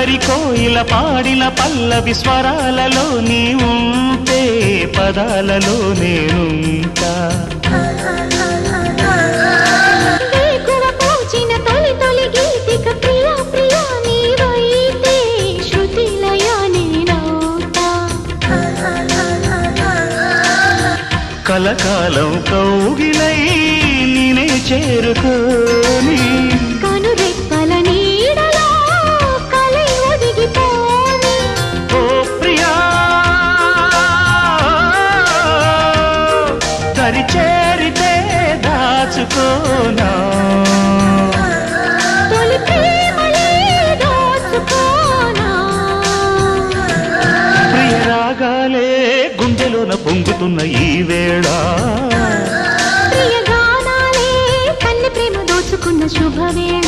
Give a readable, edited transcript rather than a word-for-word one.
అల్లరి కోయిల పాడిన పల్లవి స్వరాలలో నీ ఉంటే పదాలలో నేనుంటా కలకాలం కౌగిలై నేనే చేరుకోని కనురెప్పల నీడలో కలై ఒదిగిపోని ఓ ప్రియా దరి చేరితే దాచుకోనా తొలి ప్రేమలే దోచుకోనా ప్రియ రాగాలే గుండెలోన పొంగుతున్న ఈ వేళ ప్రియ గానాలే కన్నె ప్రేమ దోచుకున్న శుభవేళ